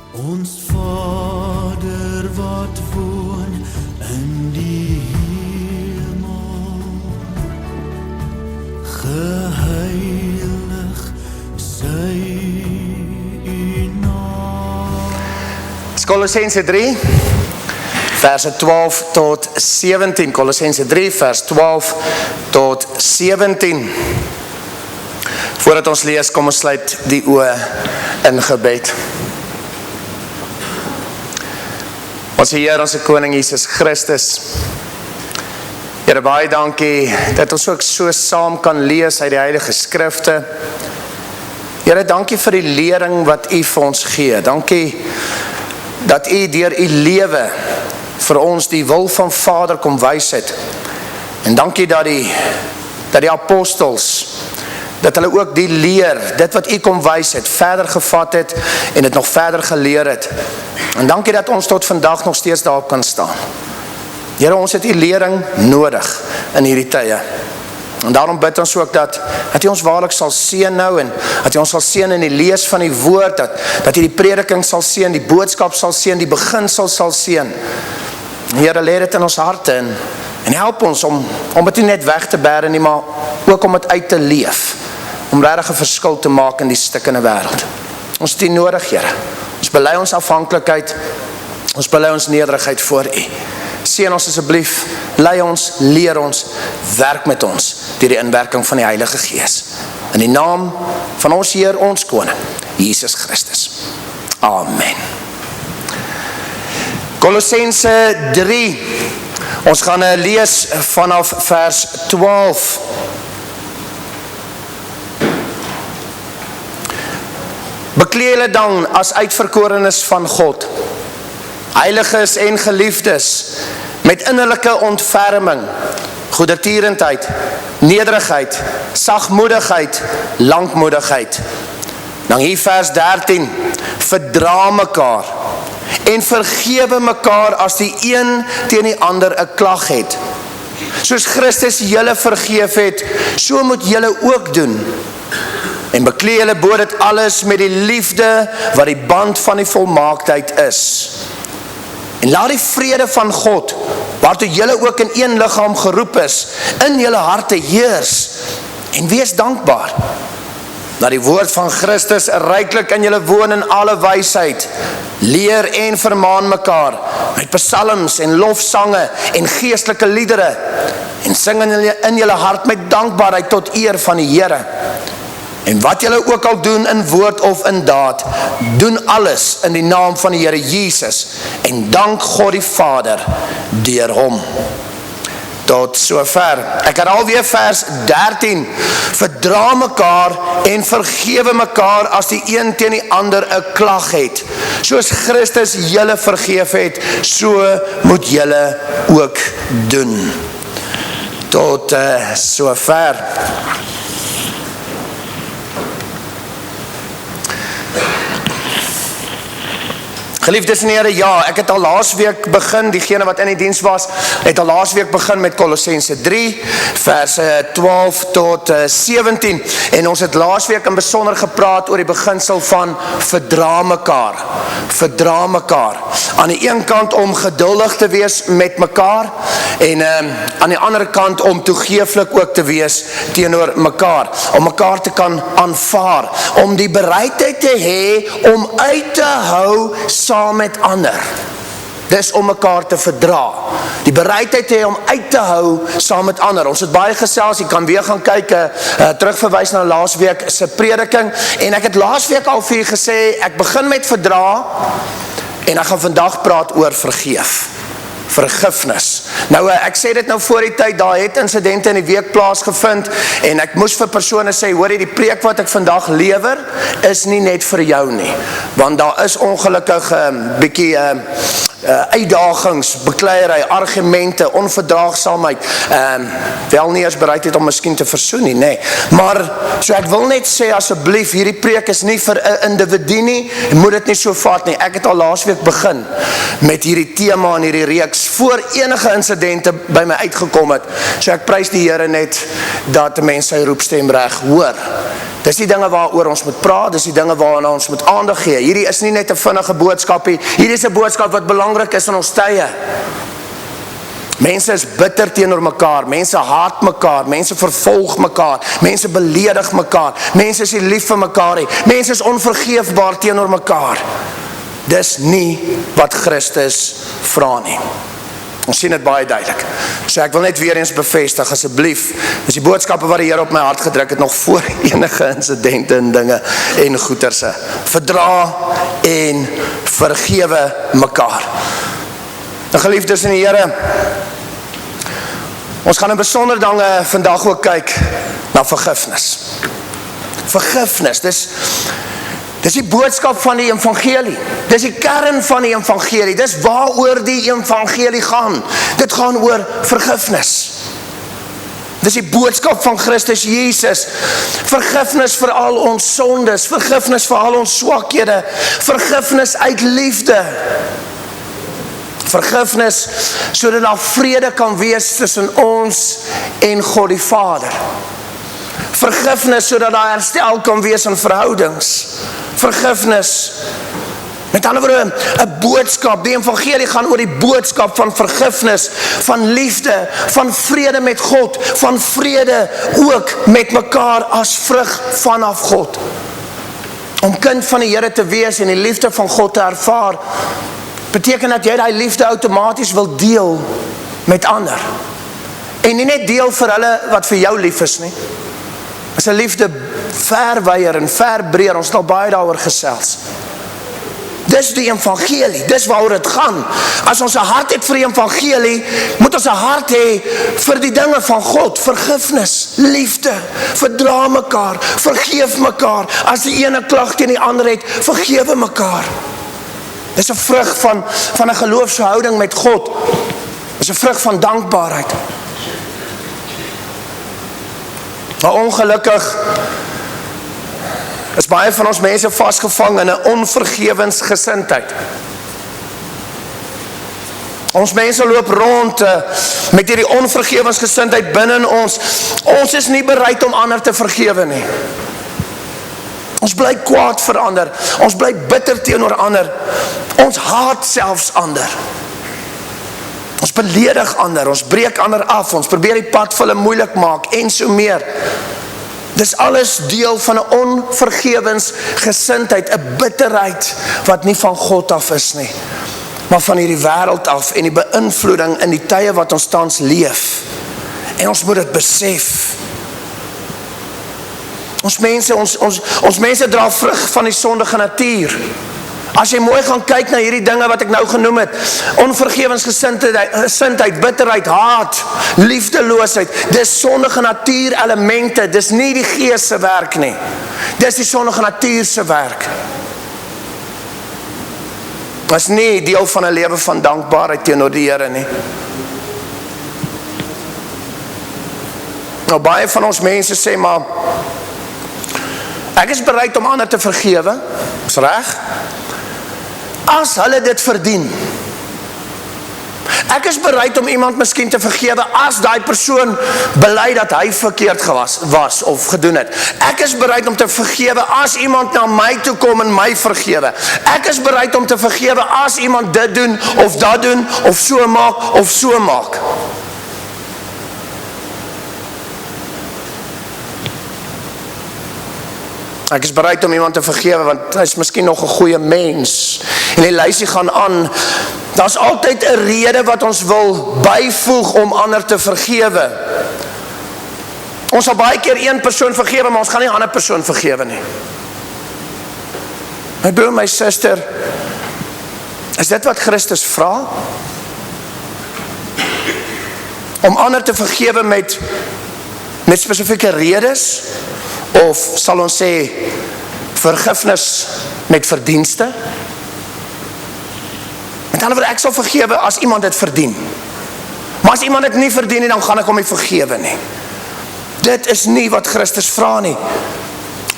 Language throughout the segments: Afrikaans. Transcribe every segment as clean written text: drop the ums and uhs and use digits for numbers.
Ons Vader wat woon in die hemel, geheilig sy U naam. Kolossense 3, verse 12 tot 17. Kolossense 3, vers 12 tot 17. Voordat ons lees, kom ons sluit die oë in gebed. Ons Heer, ons Koning Jesus Christus, Here, baie dankie dat ons ook so saam kan lees uit die Heilige Skrifte. Here, dankie vir die lering wat U vir ons gee. Dankie dat U deur U lewe vir ons die wil van Vader kom wys het. En dankie dat die apostels, dat hulle ook die leer, dit wat U kom wys het, verder gevat het en het nog verder geleer het. En dankie dat ons tot vandag nog steeds daarop kan staan. Here, ons het U lering nodig in hierdie tye. En daarom bid ons ook dat U ons waarlik sal seën nou, en dat U ons sal seën in die lees van die woord, dat U die prediking sal seën, die boodskap sal seën, die beginsel sal seën. Here, lê dit in ons harte en help ons om dit nie net weg te bære nie, maar ook om dit uit te leef, om regtig 'n verskil te maak in die stikkende wêreld. Ons het U nodig, Here. Ons bely ons afhanklikheid, ons bely ons nederigheid voor U. Seën ons asseblief, lei ons, leer ons, werk met ons deur die inwerking van die Heilige Gees. In die naam van ons Heer, ons Koning, Jesus Christus. Amen. Kolossense 3. Ons gaan lees vanaf vers 12. Beklee julle dan as uitverkorenes van God, heiliges en geliefdes, met innerlike ontferming, goedertierendheid, nederigheid, sagmoedigheid, lankmoedigheid. Dan hier vers 13, verdra mekaar en vergewe mekaar as die een teen die ander 'n klag het. Soos Christus julle vergeef het, so moet julle ook doen. En beklee julle bo dit alles met die liefde wat die band van die volmaaktheid is. En laat die vrede van God, waartoe julle ook in een liggaam geroep is, in julle harte heers, en wees dankbaar. Laat die woord van Christus ryklik in julle woon in alle wysheid. Leer en vermaan mekaar met psalms en lofsange en geestelike liedere, en sing in julle hart met dankbaarheid tot eer van die Here. En wat julle ook al doen in woord of in daad, doen alles in die naam van die Here Jesus, en dank God die Vader deur hom. Tot sover. Ek herhaal weer vers 13. Verdra mekaar en vergewe mekaar as die een teen die ander 'n klag het. Soos Christus julle vergeef het, so moet julle ook doen. Tot sover. Geliefdes in die Here, ja, ek het al laasweek begin, diegene wat in die diens was, het al laasweek begin met Kolossense 3, verse 12 tot 17, en ons het laasweek in besonder gepraat oor die beginsel van verdra mekaar. Verdra mekaar. Aan die een kant om geduldig te wees met mekaar, en aan die ander kant om toegeeflik ook te wees teenoor mekaar, om mekaar te kan aanvaar, om die bereidheid te hê om uit te hou saam met ander. Dis om mekaar te verdra. Die bereidheid te hê om uit te hou saam met ander. Ons het baie gesels, jy kan weer gaan kyk, terugverwys na laasweek se prediking, en ek het laasweek al vir julle gesê, ek begin met verdra, en ek gaan vandag praat oor vergeef. Vergifnis. Nou, ek sê dit nou voor die tyd, daar het insidente in die week plaasgevind, en ek moes vir persone sê, hoor jy, die preek wat ek vandag lewer, is nie net vir jou nie, want daar is ongelukkig bietjie uitdagings, bekleierery, argumente, onverdraagsaamheid, wel nie eens bereidheid om miskien te versoen nie, nee. Maar, so ek wil net sê, asseblief, hierdie preek is nie vir 'n individu nie, moet dit nie so vat nie. Ek het al laasweek begin met hierdie tema en hierdie reeks, voor enige insidente by my uitgekom het. So ek prys die Here net dat mense sy roepstem reg hoor. Dis die dinge waaroor ons moet praat, dis die dinge waarna ons moet aandag gee. Hierdie is nie net 'n vinnige boodskap nie, hierdie is 'n boodskap wat belangrik is in ons tye. Mense is bitter teenoor mekaar, mense haat mekaar, mense vervolg mekaar, mense beledig mekaar, mense is nie lief vir mekaar nie, mense is onvergeefbaar teenoor mekaar. Dis nie wat Christus vra nie. Ons sien dit baie duidelik. So ek wil net weer eens bevestig, asseblief, is die boodskappe wat die Here op my hart gedruk het, nog voor enige insidente en dinge en goeterse. Verdra en vergewe mekaar. Nou geliefdes in die Here, ons gaan in besonder dan vandag ook kyk na vergifnis. Vergifnis, dis die boodskap van die evangelie. Dis die kern van die evangelie. Dis waaroor die evangelie gaan. Dit gaan oor vergifnis. Dis die boodskap van Christus Jesus. Vergifnis vir al ons sondes, vergifnis vir al ons swakhede, vergifnis uit liefde. Vergifnis sodat daar vrede kan wees tussen ons en God die Vader. Vergifnis sodat daar herstel kan wees in verhoudings. Vergifnis, met ander woorde, 'n boodskap, die evangelie gaan oor die boodskap van vergifnis, van liefde, van vrede met God, van vrede ook met mekaar as vrug vanaf God. Om kind van die Here te wees en die liefde van God te ervaar, beteken dat jy die liefde outomaties wil deel met ander. En nie net deel vir hulle wat vir jou lief is nie. Is 'n liefde verwyer en verbreer, ons het al baie daaroor gesels. Dis die evangelie, dis waaroor dit gaan. As ons 'n hart het vir die evangelie, moet ons 'n hart hê vir die dinge van God, vergifnis, liefde, verdra mekaar, vergeef mekaar. As die ene klag teen die ander het, vergewe mekaar. Dis 'n vrug van 'n geloofsverhouding met God. Dis 'n vrug van dankbaarheid. Maar ongelukkig is baie van ons mense vasgevang in 'n onvergewensgesindheid. Ons mense loop rond met hierdie onvergewensgesindheid binne in ons. Ons is nie bereid om ander te vergewe nie. Ons bly kwaad vir ander. Ons bly bitter teenoor ander. Ons haat selfs ander. Ons beledig ander, ons breek ander af, ons probeer die pad vir hulle moeilik maak en so meer. Dis alles deel van 'n onvergewensgesindheid, 'n bitterheid wat nie van God af is nie, maar van hierdie wêreld af en die beïnvloeding in die tye wat ons tans leef. En ons moet dit besef. Ons mense dra vrug van die sondige natuur. As jy mooi gaan kyk na hierdie dinge wat ek nou genoem het, onvergewensgesindheid, bitterheid, haat, liefdeloosheid, dis sondige natuur elemente, dis nie die Gees se werk nie. Dis die sondige natuur se werk. Dis nie deel van 'n lewe van dankbaarheid teenoor die Here nie. Nou baie van ons mense sê maar, ek is bereid om ander te vergewe, is reg? As hulle dit verdien. Ek is bereid om iemand miskien te vergewe as daai persoon bely dat hy verkeerd was of gedoen het. Ek is bereid om te vergewe as iemand na my toe kom en my vergewe. Ek is bereid om te vergewe as iemand dit doen of dat doen of so maak of so maak. Ek is bereid om iemand te vergewe, want hy is miskien nog 'n goeie mens. En die lysie gaan aan. Daar's altyd 'n rede wat ons wil byvoeg om ander te vergewe. Ons sal baie keer een persoon vergewe, maar ons gaan nie 'n ander persoon vergewe nie. My broer, my suster, is dit wat Christus vra? Om ander te vergewe met spesifieke redes? Of sal ons sê vergifnis met verdienste? Met ander woorde, ek sal vergewe as iemand dit verdien. Maar as iemand dit nie verdien nie, dan gaan ek hom nie vergewe nie. Dit is nie wat Christus vra nie.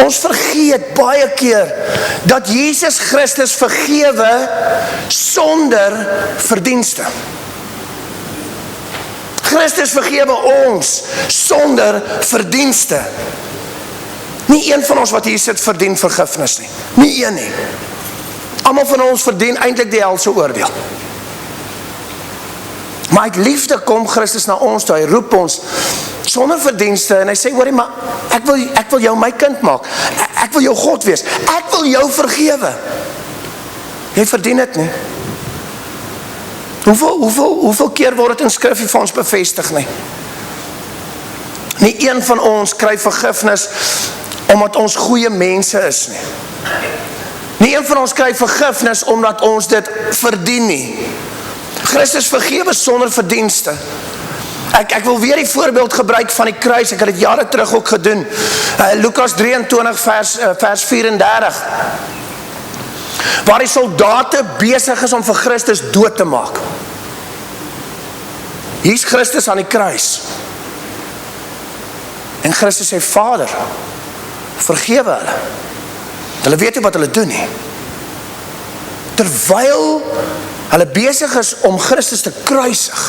Ons vergeet baie keer dat Jesus Christus vergewe sonder verdienste. Christus vergewe ons sonder verdienste. Nie een van ons wat hier sit verdien vergifnis nie. Nie een nie. Almal van ons verdien eintlik die helse oordeel. Maar uit liefde kom Christus na ons toe, hy roep ons sonder verdienste en hy sê, hoorie, maar ek wil jou my kind maak. Ek wil jou God wees. Ek wil jou vergewe. Jy verdien dit nie. Hoeveel keer word het in skrifgie vir ons bevestig nie? Nie een van ons kry vergifnis omdat ons goeie mense is nie. Nie een van ons kry vergifnis omdat ons dit verdien nie. Christus vergewe sonder verdienste. Ek wil weer die voorbeeld gebruik van die kruis, ek het dit jare terug ook gedoen. Lukas 23 vers 34. Waar die soldate besig is om vir Christus dood te maak. Hier is Christus aan die kruis. En Christus sê, Vader, vergewe hulle. Hulle weet nie wat hulle doen nie. Terwyl hulle besig is om Christus te kruisig,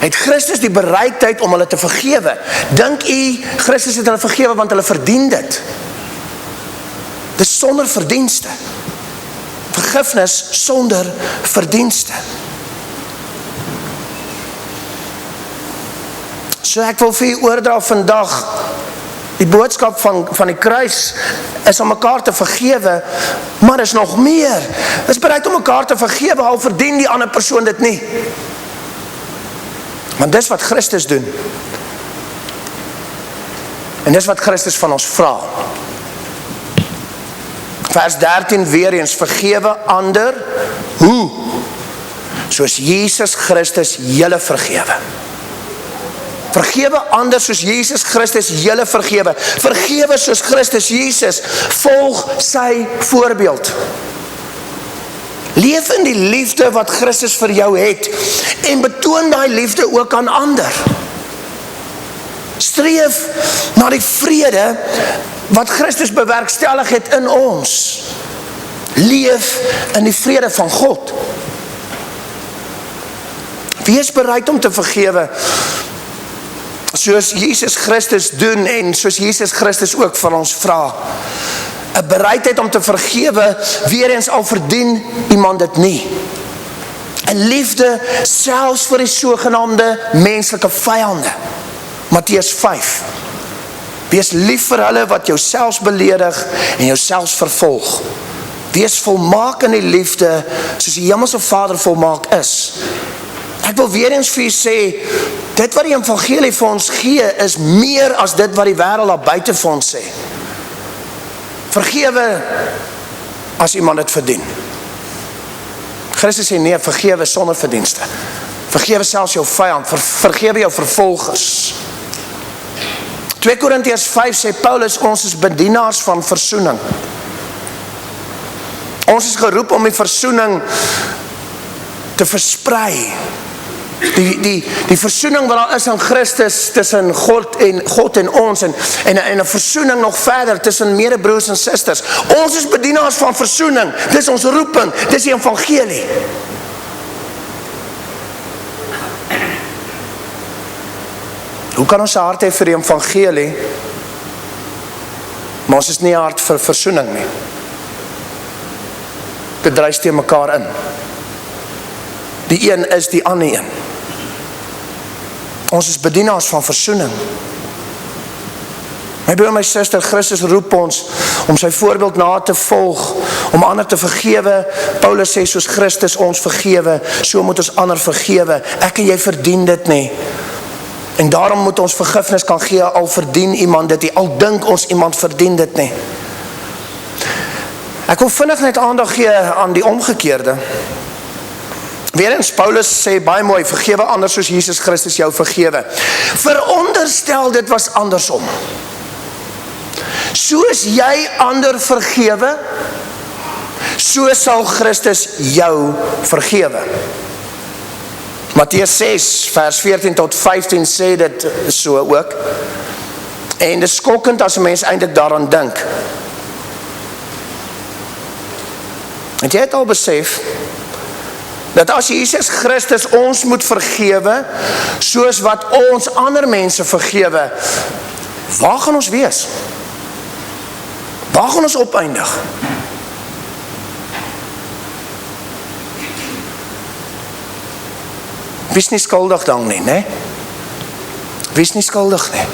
het Christus die bereidheid om hulle te vergewe. Dink u, Christus het hulle vergewe want hulle verdien dit. Dis sonder verdienste. Vergifnis sonder verdienste. So ek wil vir u oordra vandag, die boodskap van die kruis is om mekaar te vergewe, maar is nog meer. Is bereid om mekaar te vergewe, al verdien die ander persoon dit nie. Want dis wat Christus doen. En dis wat Christus van ons vra. Vers 13 weer eens, vergewe ander, hoe? Soos Jesus Christus julle vergewe. Vergewe ander soos Jesus Christus julle vergewe. Vergewe soos Christus Jesus. Volg sy voorbeeld. Leef in die liefde wat Christus vir jou het en betoon daai liefde ook aan ander. Streef na die vrede wat Christus bewerkstellig het in ons. Leef in die vrede van God. Wees bereid om te vergewe soos Jesus Christus doen en soos Jesus Christus ook van ons vra. 'n bereidheid om te vergewe, weer eens al verdien iemand dit nie. 'n liefde selfs vir die sogenaamde menslike vyande. Matteus 5. Wees lief vir hulle wat jou selfs beledig en jou selfs vervolg. Wees volmaak in die liefde soos die hemelse Vader volmaak is. Ek wil weer eens vir u sê, dit wat die evangelie vir ons gee, is meer as dit wat die wêreld daar buite vir ons sê. Vergewe as iemand dit verdien. Christus sê nee, vergewe sonder verdienste. Vergewe selfs jou vyand, vergewe jou vervolgers. 2 Korintiërs 5 sê Paulus, ons is bedienaars van versoening. Ons is geroep om die versoening te versprei. Die versoening wat daar is in Christus tussen God en ons en 'n versoening nog verder tussen medebroers en susters. Ons is bedienaars van versoening. Dis ons roeping, dis die evangelie. Hoe kan ons 'n hart hê vir die evangelie, maar ons is nie 'n hart vir versoening nie? Dit dryf teen mekaar in. Die een is die ander een. Ons is bedienaars van versoening. My broer en my suster, Christus roep ons om sy voorbeeld na te volg, om ander te vergewe. Paulus sê, soos Christus ons vergewe, so moet ons ander vergewe. Ek en jy verdien dit nie. En daarom moet ons vergifnis kan gee, al verdien iemand dit nie, al dink ons iemand verdien dit nie. Ek wil vinnig net aandag gee aan die omgekeerde. Weerens, Paulus sê baie mooi, vergewe ander soos Jesus Christus jou vergewe. Veronderstel dit was andersom. Soos jy ander vergewe, so sal Christus jou vergewe. Matteus 6 vers 14 tot 15 sê dit so ook. En dit is skokkend as 'n mens eintlik daaraan dink. Het jy het al besef dat as Jesus Christus ons moet vergewe, soos wat ons ander mense vergewe, waar gaan ons wees? Waar gaan ons opeindig? Wees nie skuldig dan nie, né? Wees nie skuldig nie.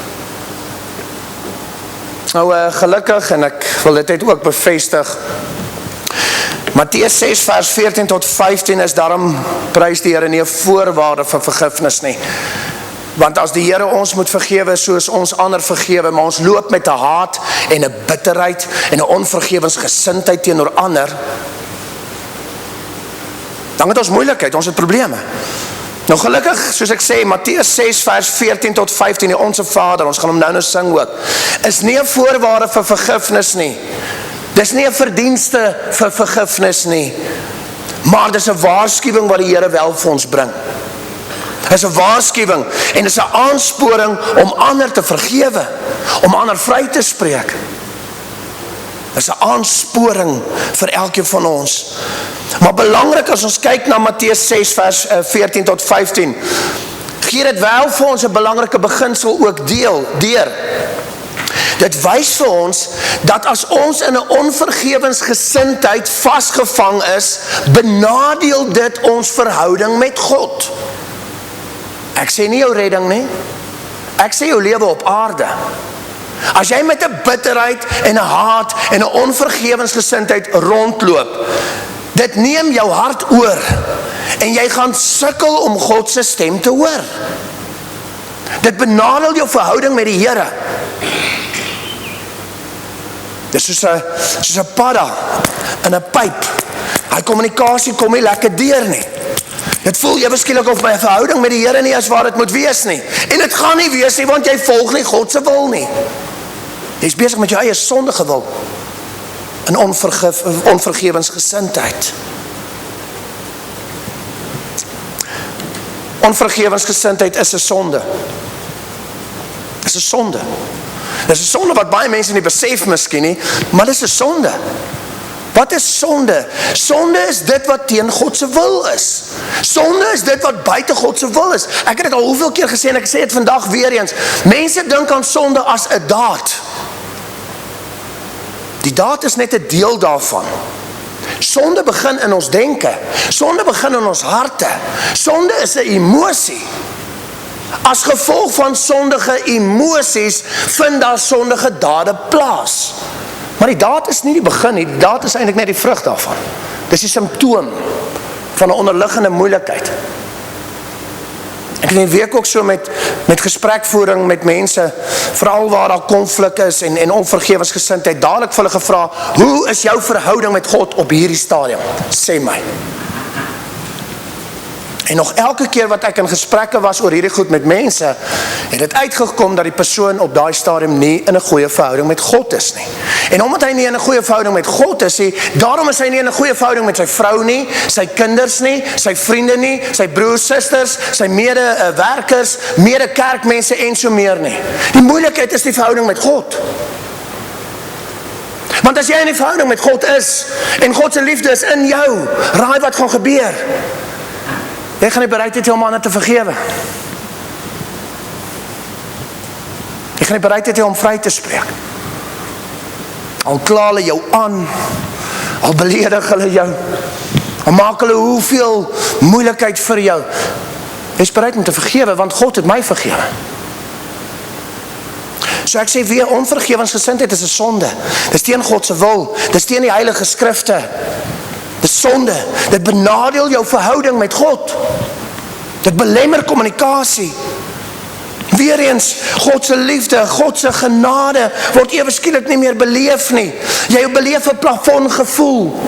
Nou, gelukkig, en ek wil dit ook bevestig, Matteus 6 vers 14 tot 15 is daarom, prys die Here, nie 'n voorwaarde vir vergifnis nie. Want as die Here ons moet vergewe soos ons ander vergewe, maar ons loop met 'n haat en 'n bitterheid en 'n onvergewensgesindheid teenoor ander, dan het ons moeilikheid, ons het probleme. Nou gelukkig, soos ek sê, Matteus 6 vers 14 tot 15, die Onse Vader, ons gaan hom nou sing ook, is nie 'n voorwaarde vir vergifnis nie. Dis nie 'n verdienste vir vergifnis nie, maar dis 'n waarskuwing wat die Here wel vir ons bring. Dis 'n waarskuwing en dis 'n aansporing om ander te vergewe, om ander vry te spreek. Dis 'n aansporing vir elkeen van ons. Maar belangrik as ons kyk na Matteus 6 vers 14 tot 15, gee dit wel vir ons 'n belangrike beginsel ook deur. Dit wys vir ons dat as ons in 'n onvergewensgesindheid vasgevang is, benadeel dit ons verhouding met God. Ek sê nie jou redding nie, ek sê jou lewe op aarde. As jy met 'n bitterheid en 'n haat en 'n onvergewensgesindheid rondloop, dit neem jou hart oor en jy gaan sukkel om God se stem te hoor. Dit benadeel jou verhouding met die Here. Dis soos 'n padda in 'n pyp. Hy kommunikasie kom nie lekker deur nie. Dit voel ewe skielik of my verhouding met die Here nie is waar dit moet wees nie. En dit gaan nie wees nie, want jy volg nie God se wil nie. Jy's besig met jou eie sondige wil. In onvergewensgesindheid. Onvergewensgesindheid is 'n sonde. Dis 'n sonde. Dis 'n sonde wat baie mense nie besef miskien nie, maar dis 'n sonde. Wat is sonde? Sonde is dit wat teen God se wil is. Sonde is dit wat buite God se wil is. Ek het dit al hoeveel keer gesê en ek sê dit vandag weer eens. Mense dink aan sonde as 'n daad. Die daad is net 'n deel daarvan. Sonde begin in ons denke. Sonde begin in ons harte. Sonde is 'n emosie. As gevolg van sondige emosies vind daar sondige dade plaas. Maar die daad is nie die begin nie, die daad is eintlik net die vrug daarvan. Dis die simptoom van 'n onderliggende moeilikheid. Ek het in die week ook so met gesprekvoering met mense, veral waar daar konflik is en onvergewensgesindheid, dadelik vir hulle gevra, hoe is jou verhouding met God op hierdie stadium? Sê my. En nog elke keer wat ek in gesprekke was oor hierdie goed met mense, het dit uitgekom dat die persoon op daai stadium nie in 'n goeie verhouding met God is nie. En omdat hy nie in 'n goeie verhouding met God is nie, daarom is hy nie in 'n goeie verhouding met sy vrou nie, sy kinders nie, sy vriende nie, sy broers, susters, sy medewerkers, mede-kerkmense en so meer nie. Die moeilikheid is die verhouding met God. Want as jy in die verhouding met God is, en God se liefde is in jou, raai wat gaan gebeur? Jy gaan nie bereid wees om ander te vergewe. Jy gaan nie bereid wees om vry te spreek. Al kla hulle jou aan, al beledig hulle jou, al maak hulle hoeveel moeilikheid vir jou. Jy is bereid om te vergewe, want God het my vergewe. So ek sê weer, onvergewensgesindheid is 'n sonde. Dis teen God se wil, dis teen die heilige skrifte. Dis sonde, dit benadeel jou verhouding met God. Dit belemmer kommunikasie. Weereens, God se liefde, God se genade word ewe skielik nie meer beleef nie. Jy beleef 'n plafon-gevoel.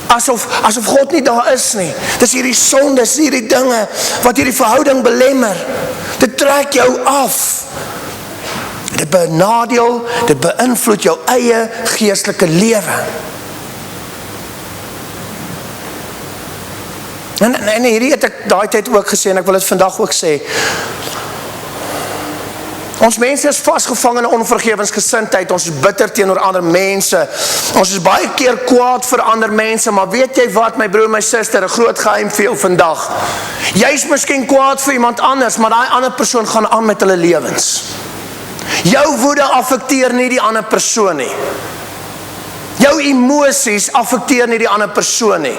Asof God nie daar is nie. Dis hierdie sondes, hierdie dinge wat hierdie verhouding belemmer. Dit trek jou af. Dit benadeel, dit beïnvloed jou eie geestelike lewe. En hierdie het ek daai tyd ook gesê, en ek wil dit vandag ook sê. Ons mense is vasgevang in onvergewensgesindheid, ons is bitter teenoor ander mense, ons is baie keer kwaad vir ander mense, maar weet jy wat, my broer, my suster, 'n groot geheim vir jou vandag. Jy is miskien kwaad vir iemand anders, maar daai ander persoon gaan aan met hulle lewens. Jou woede affekteer nie die ander persoon nie. Jou emosies affekteer nie die ander persoon nie.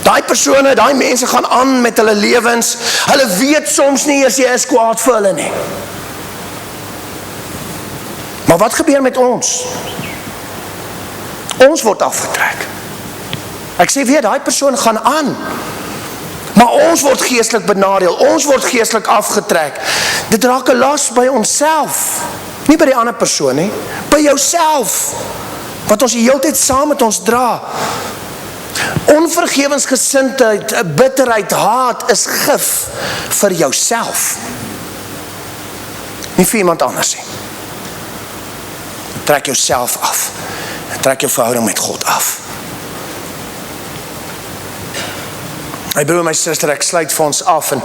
Daai persone, daai mense gaan aan met hulle lewens, hulle weet soms nie eers jy is kwaad vir hulle nie. Maar wat gebeur met ons? Ons word afgetrek. Ek sê weer, daai persoon gaan aan, maar ons word geestelik benadeel, ons word geestelik afgetrek. Dit raak 'n las by onsself, nie by die ander persoon nie, by jouself, wat ons die hele tyd saam met ons dra. Onvergewensgesindheid, bitterheid, haat is gif vir jouself, nie vir iemand anders nie. Trek jouself af, trek jou verhouding met God af. My broer en my suster, ek sluit vir ons af en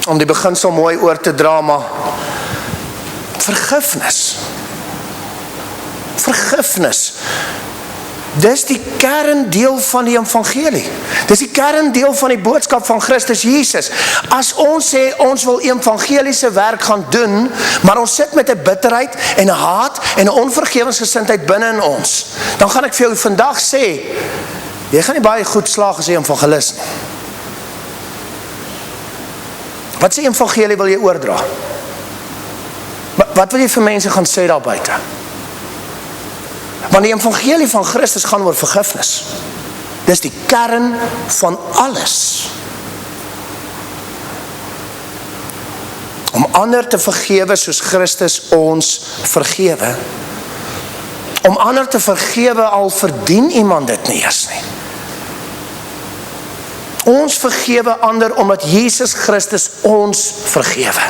om die beginsel mooi oor te dra, maar vergifnis, dis die kerndeel van die evangelie. Dis die kerndeel van die boodskap van Christus Jesus. As ons sê, ons wil evangeliese werk gaan doen, maar ons sit met 'n bitterheid en 'n haat en 'n onvergewensgesindheid binne in ons, dan gaan ek vir jou vandag sê, jy gaan nie baie goed slaag as 'n evangelis nie. Wat sê evangelie wil jy oordra? Wat wil jy vir mense gaan sê daar buite? Want die evangelie van Christus gaan oor vergifnis. Dis die kern van alles. Om ander te vergewe soos Christus ons vergewe. Om ander te vergewe al verdien iemand dit nie eers nie. Ons vergewe ander omdat Jesus Christus ons vergewe.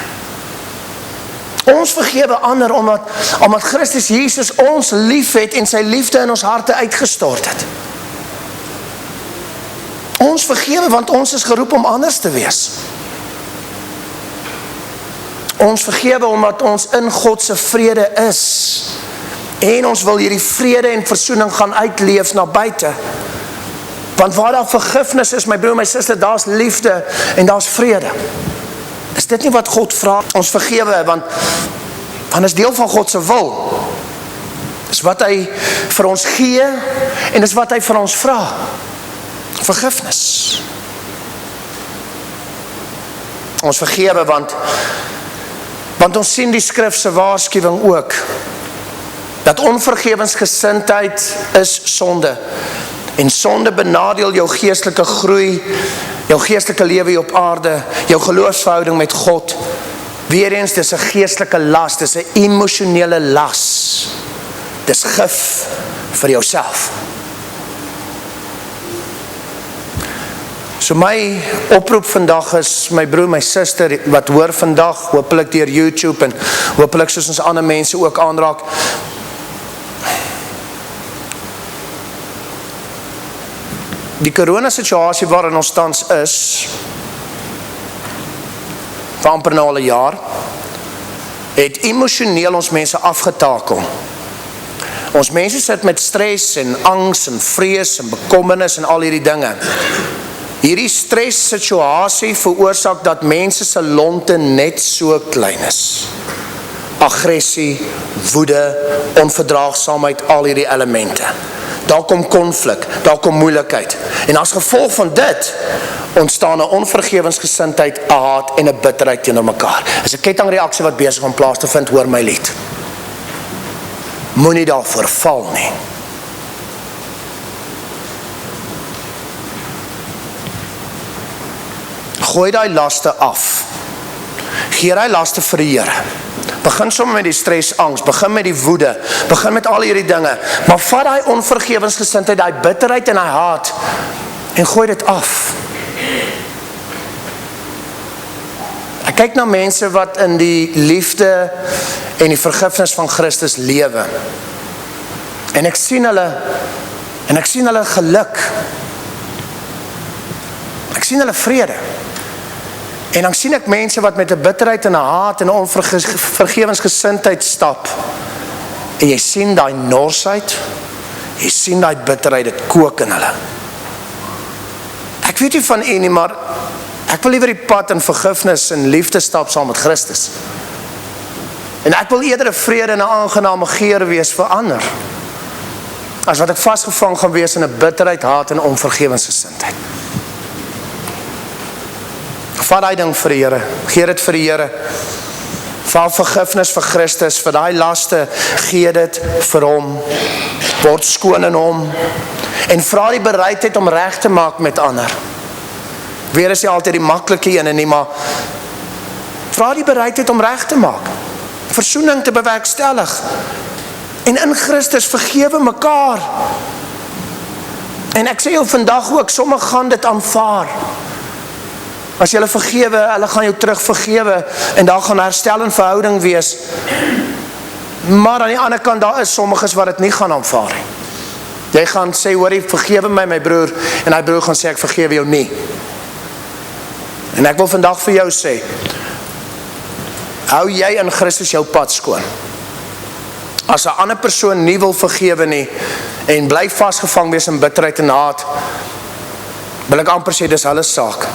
Ons vergewe ander omdat Christus Jesus ons lief het en sy liefde in ons harte uitgestort het. Ons vergewe want ons is geroep om anders te wees. Ons vergewe omdat ons in God se vrede is. En ons wil hierdie vrede en versoening gaan uitleef na buite. Want waar daar vergifnis is, my broer en my suster, daar's liefde en daar's vrede. Is dit nie wat God vra? Ons vergewe, want is deel van God se wil. Dis wat hy vir ons gee, en dis wat hy vir ons vra. Vergifnis. Ons vergewe, want ons sien die skrif se waarskuwing ook, dat onvergewensgesindheid is sonde, en sonde benadeel jou geestelike groei, jou geestelike lewe hier op aarde, jou geloofsverhouding met God. Weereens, dis 'n geestelike las, dis 'n emosionele las. Dis gif vir jouself. So my oproep vandag is, my broer, my suster, wat hoor vandag, hopelik deur YouTube, en hopelik soos ons ander mense ook aanraak, die corona situasie waarin ons tans is, vir amper nou al 'n jaar, het emosioneel ons mense afgetakel. Ons mense sit met stres en angs en vrees en bekommernis en al hierdie dinge. Hierdie stres situasie veroorsaak dat mense se lonte net so klein is. Aggressie, woede, onverdraagsaamheid, al hierdie elemente. Daar kom konflik, daar kom moeilikheid. En as gevolg van dit, ontstaan 'n onvergewensgesindheid, 'n haat en 'n bitterheid teenoor mekaar. Is 'n kettingreaksie wat besig om plaas te vind, hoor my lied. Moenie daarvoor val nie. Gooi daai laste af. Gee daai laste vir die Here. Begin sommer met die stres, angs, begin met die woede, begin met al hierdie dinge, maar vat daai onvergewensgesindheid, daai bitterheid en daai haat, en gooi dit af. Ek kyk na mense wat in die liefde en die vergifnis van Christus lewe, en ek sien hulle geluk, ek sien hulle vrede. En dan sien ek mense wat met 'n bitterheid en 'n haat en 'n onvergewensgesindheid stap. En jy sien daai norsheid, jy sien daai bitterheid, dit kook in hulle. Ek weet nie van u nie, maar ek wil liewer die pad in vergifnis en liefde stap saam met Christus. En ek wil eerder 'n vrede en 'n aangename geur wees vir ander, as wat ek vasgevang gaan wees in 'n bitterheid, haat en onvergewensgesindheid. Vat daai ding vir die Here, gee dit vir die Here. Val vergifnis vir Christus, vir daai laste, gee dit vir hom, word skoon in hom, en vra die bereidheid om reg te maak met ander. Weer is nie altyd die maklike ene nie, maar vra die bereidheid om reg te maak, versoening te bewerkstellig, en in Christus vergewe mekaar. En ek sê jou vandag ook, sommige gaan dit aanvaar. As jy hulle vergewe, hulle gaan jou terug vergewe, en daar gaan herstel in verhouding wees. Maar aan die ander kant, daar is sommiges wat het nie gaan aanvaar. Jy gaan sê, hoorie, vergewe my broer, en hy broer gaan sê, ek vergewe jou nie. En ek wil vandag vir jou sê, hou jy in Christus jou pad skoon. As 'n ander persoon nie wil vergewe nie, en bly vasgevang wees in bitterheid en haat, wil ek amper sê, dis hulle saak.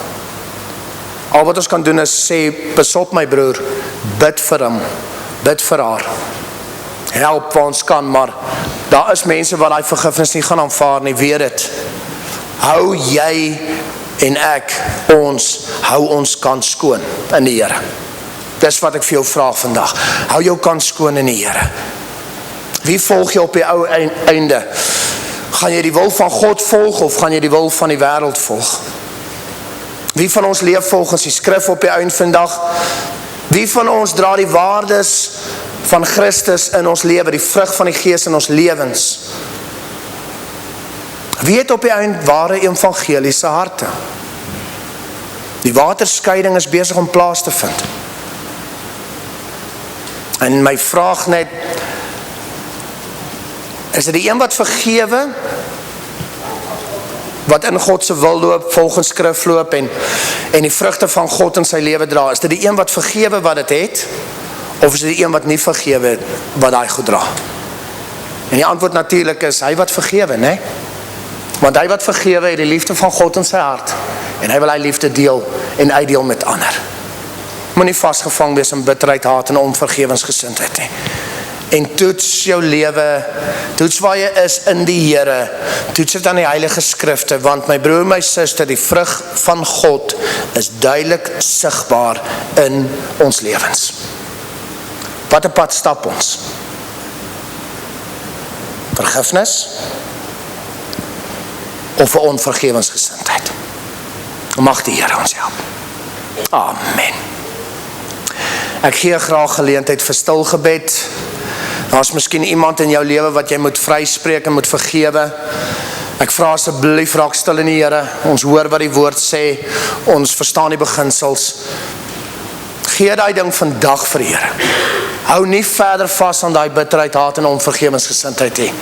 Al wat ons kan doen is sê, pas op my broer, bid vir hom, bid vir haar, help waar ons kan, maar daar is mense wat die vergifnis nie gaan aanvaar nie, weet het. Hou jy en ek, hou ons kant skoon in die Here. Dis wat ek vir jou vraag vandag. Hou jou kant skoon in die Here. Wie volg jy op die ou einde? Gaan jy die wil van God volg, of gaan jy die wil van die wêreld volg? Wie van ons leef volgens die skrif op die einde vandag? Wie van ons dra die waardes van Christus in ons lewe, die vrug van die Gees in ons lewens? Wie het op die einde ware evangeliese harte? Die waterskeiding is besig om plaas te vind. En my vraag net, is dit die een wat vergewe, wat in God se wil loop, volgens skrif loop, en die vrugte van God in sy lewe dra? Is dit die een wat vergewe wat dit het, of is dit die een wat nie vergewe wat hy goed dra? En die antwoord natuurlijk is, hy wat vergewe, nee? Want hy wat vergewe het die liefde van God in sy hart, en hy wil hy liefde deel en uitdeel met ander. Moet nie vasgevang wees in bitterheid, haat en onvergewensgesindheid nie. En toets jou lewe, toets waar jy is in die Here, toets dit aan die heilige skrifte, want my broer, my suster, die vrug van God is duidelik sigbaar in ons lewens. Wat 'n pad stap ons? Vergifnis of 'n onvergewensgesindheid? Mag die Here ons help. Amen. Ek gee graag geleentheid vir stil gebed. Daar is miskien iemand in jou lewe wat jy moet vryspreek en moet vergewe. Ek vra asseblief, raak stil in die Here. Ons hoor wat die woord sê, ons verstaan die beginsels. Gee daai ding vandag vir die Here. Hou nie verder vas aan daai bitterheid, haat en onvergewensgesindheid nie.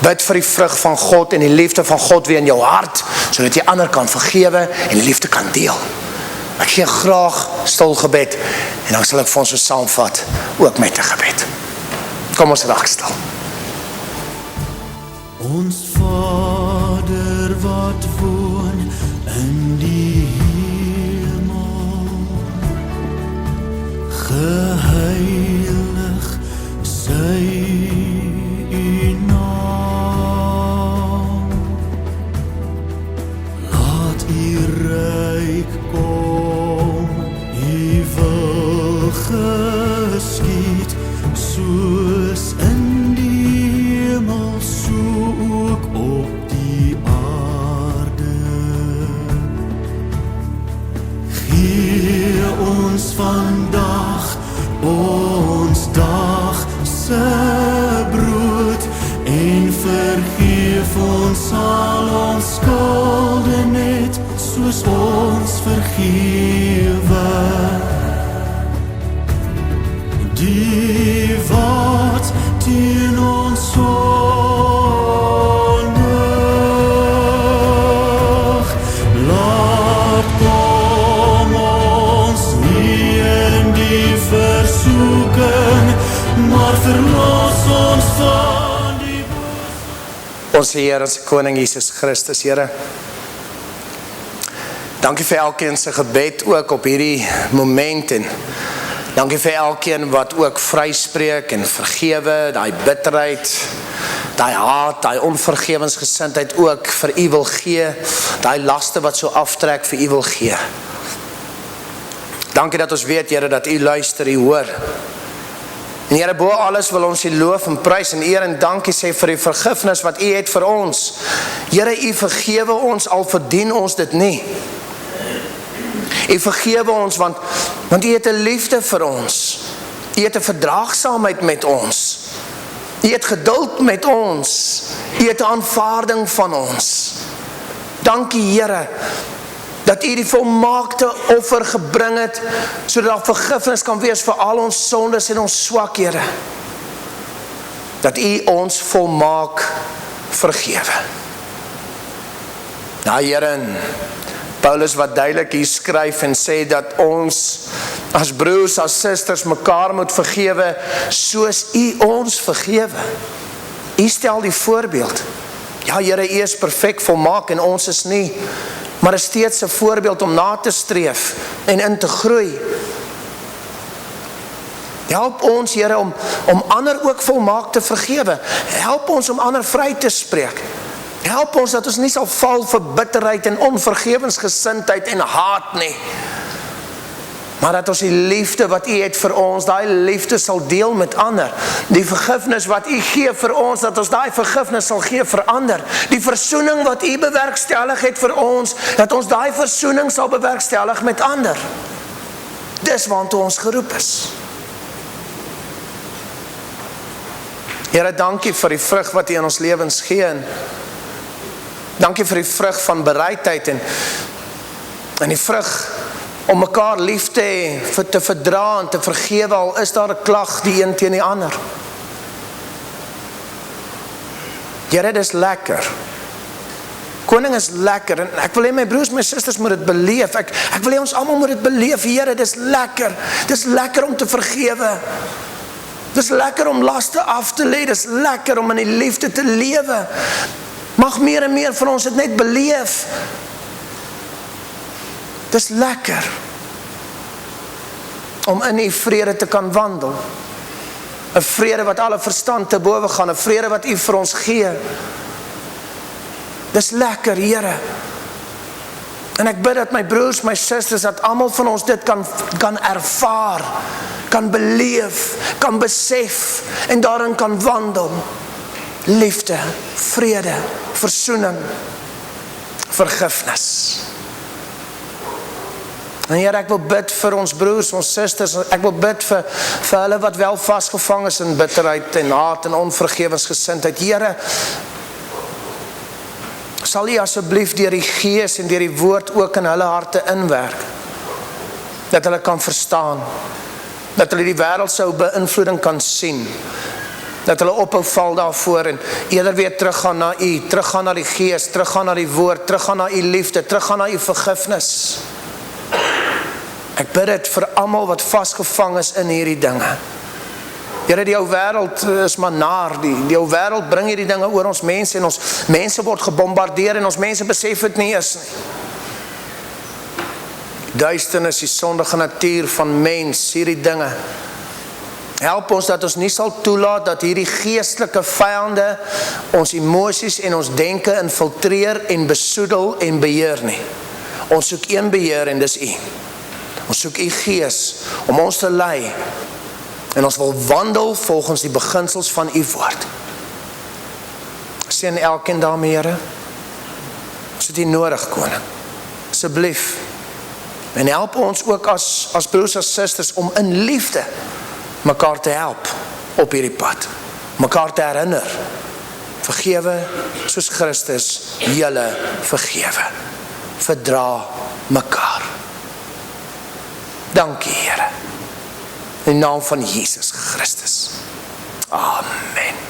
Bid vir die vrug van God en die liefde van God weer in jou hart, sodat jy ander kan vergewe en die liefde kan deel. Ek gee graag stil gebed, en dan sal ek vir ons so saamvat, ook met 'n gebed. Kom ons raak stil. Ons Vader wat woon in die hemel, geheilig sy U naam. Laat U ryk kom, U wil geskied, soos in die hemel, so ook op die aarde. Gee ons vandag ons dagse brood, en vergeef ons al ons skulde net, soos ons vergewe die wat teen ons sondig. Laat kom ons nie in die versoeking, maar verlos ons van die Ons Heer, ons Koning Jesus Christus, Here. Dankie vir elkeen se gebed ook op hierdie moment, en Dankie vir elkeen wat ook vryspreek en vergewe, daai bitterheid, daai haat, daai onvergewensgesindheid ook vir u wil gee, daai laste wat so aftrek vir u wil gee. Dankie dat ons weet, Here, dat u luister, u hoor. En Here, bo alles wil ons u loof en prys en eer en dankie sê vir die vergifnis wat u het vir ons. Here, u vergewe ons, al verdien ons dit nie. U vergewe ons, want u het 'n liefde vir ons. U het 'n verdraagsaamheid met ons. U het geduld met ons. U het 'n aanvaarding van ons. Dankie, Here, dat u die volmaakte offer gebring het, sodat daar vergifnis kan wees vir al ons sondes en ons swakhede. Dat u ons volmaak vergewe. Nou, Here, Paulus wat duidelik hier skryf en sê dat ons as broers, as susters mekaar moet vergewe, soos u ons vergewe. U stel die voorbeeld. Ja, Here, u is perfek, volmaak en ons is nie, maar is steeds 'n voorbeeld om na te streef en in te groei. Help ons, Here, om ander ook volmaak te vergewe. Help ons om ander vry te spreek. Help ons dat ons nie sal val vir bitterheid en onvergewensgesindheid en haat nie. Maar dat ons die liefde wat u het vir ons, daai liefde sal deel met ander. Die vergifnis wat u gee vir ons, dat ons daai vergifnis sal gee vir ander. Die versoening wat u bewerkstellig het vir ons, dat ons daai versoening sal bewerkstellig met ander. Dis waartoe ons geroep is. Here, dankie vir die vrug wat u in ons lewens gee. Dankie vir die vrug van bereidheid en die vrug om mekaar lief te hê, te verdra en te vergewe, al is daar 'n klag die een teen die ander. Here, dit is lekker. Koning is lekker, en ek wil hê my broers, my susters moet dit beleef. Ek wil hê ons almal moet dit beleef. Here, dit is lekker. Dit is lekker om te vergewe. Dit is lekker om laste af te lê. Dit is lekker om in die liefde te lewe. Mag meer en meer van ons dit net beleef. Dit is lekker om in die vrede te kan wandel. 'n vrede wat alle verstand te bowe gaan, 'n vrede wat u vir ons gee. Dit is lekker, Here. En ek bid dat my broers, my susters, dat almal van ons dit kan ervaar, kan beleef, kan besef en daarin kan wandel. Liefde, vrede, versoening, vergifnis. En Here, ek wil bid vir ons broers, ons susters, ek wil bid vir hulle wat wel vasgevang is in bitterheid en haat en onvergewensgesindheid. Here, sal u asseblief deur die Gees en deur die woord ook in hulle harte inwerk, dat hulle kan verstaan, dat hulle die wêreld se beïnvloeding kan sien, dat hulle ophou val daarvoor en eerder weer teruggaan na u, teruggaan na die Gees, teruggaan na die woord, teruggaan na u liefde, teruggaan na u vergifnis. Ek bid dit vir almal wat vasgevang is in hierdie dinge. Here, die ou wêreld is maar naar, die ou wêreld bring hierdie dinge oor ons mense, en ons mense word gebombardeer en ons mense besef dit nie eens nie. Duisternis, die sondige natuur van mens, hierdie dinge. Help ons dat ons nie sal toelaat dat hierdie geestelike vyande ons emosies en ons denke infiltreer en besoedel en beheer nie. Ons soek een beheer en dis u. Ons soek u Gees om ons te lei en ons wil wandel volgens die beginsels van u woord. Seën elkeen daarmee, Here. Ons het u nodig, Koning. Asseblief. En help ons ook as broers en susters om in liefde mekaar te help op hierdie pad. Mekaar te herinner. Vergewe soos Christus julle vergewe. Verdra mekaar. Dankie, Here. In die naam van Jesus Christus. Amen.